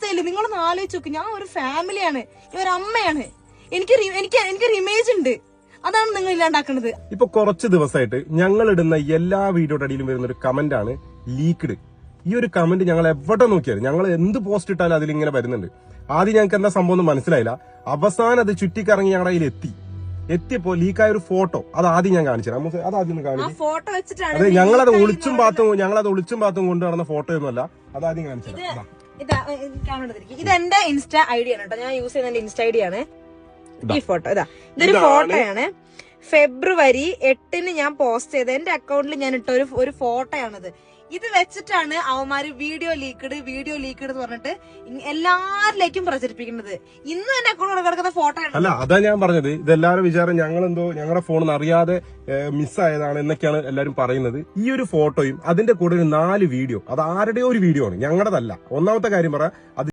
അവസ്ഥയിൽ നിങ്ങളൊന്ന് ആലോചിച്ച് നോക്ക്. ഞാൻ ഒരു ഫാമിലിയാണ്, ഞാൻ ഒരു അമ്മയാണ്, എനിക്കൊരു ഇമേജ് ഉണ്ട്. അതാണ് നിങ്ങൾ ഇല്ലാണ്ടാക്കുന്നത്. ഇപ്പൊ കുറച്ച് ദിവസമായിട്ട് ഞങ്ങൾ ഇടുന്ന എല്ലാ വീഡിയോയുടെ അടിയിലും വരുന്ന ഒരു കമന്റ് ആണ് ലീക്ക്ഡ്. ഈ ഒരു കമന്റ് ഞങ്ങൾ എവിടെ നോക്കിയാലും, ഞങ്ങൾ എന്ത് പോസ്റ്റ് ഇട്ടാലും അതിലിങ്ങനെ വരുന്നുണ്ട്. ആദ്യം ഞങ്ങൾക്ക് എന്താ സംഭവം ഒന്നും മനസ്സിലായില്ല. അവസാനം അത് ചുറ്റിക്കറങ്ങി ഞങ്ങളുടെ കയ്യിൽ എത്തിയപ്പോ ലീക്കായ ഒരു ഫോട്ടോ അത് ആദ്യം ഞാൻ കാണിച്ചു തരാം. അത് ആദ്യം ഒന്ന് കാണിച്ചു. അതെ, ഞങ്ങളത് ഒളിച്ചും പാത്തും കൊണ്ടു നടന്ന ഫോട്ടോ ഒന്നുമല്ല. അത് ആദ്യം കാണിച്ചു തരാം. ഇത് എന്റെ ഇൻസ്റ്റ ഐ ഡി ആണ് കേട്ടോ, ഞാൻ യൂസ് ചെയ്യുന്ന ഇൻസ്റ്റ ഐ ഡി ആണ് ഈ ഫോട്ടോ. ഇതൊരു ഫോട്ടോയാണ്. ഫെബ്രുവരി 8 ഞാൻ പോസ്റ്റ് ചെയ്ത എന്റെ അക്കൗണ്ടിൽ ഞാൻ ഇട്ട ഒരു ഫോട്ടോയാണിത്. ഇത് വെച്ചിട്ടാണ് അവന്മാര് വീഡിയോ ലീക്ക്ഡ് എന്ന് പറഞ്ഞിട്ട് എല്ലാരിലേക്കും പ്രചരിപ്പിക്കുന്നത്. ഇന്ന് എന്റെ അക്കൗണ്ടിൽ കിടക്കുന്ന ഫോട്ടോ ആണ്. അല്ല, അതാ ഞാൻ പറഞ്ഞത്. ഇതെല്ലാവരും വിചാരം ഞങ്ങളെന്തോ ഞങ്ങളുടെ ഫോണിൽ അറിയാതെ മിസ്സായതാണ് എന്നൊക്കെയാണ് എല്ലാവരും പറയുന്നത്. ഈ ഒരു ഫോട്ടോയും അതിന്റെ കൂടെ ഒരു 4 വീഡിയോ, അത് ആരുടെയോ ഒരു വീഡിയോ ആണ്, ഞങ്ങളുടെതല്ല. ഒന്നാമത്തെ കാര്യം പറ, അത്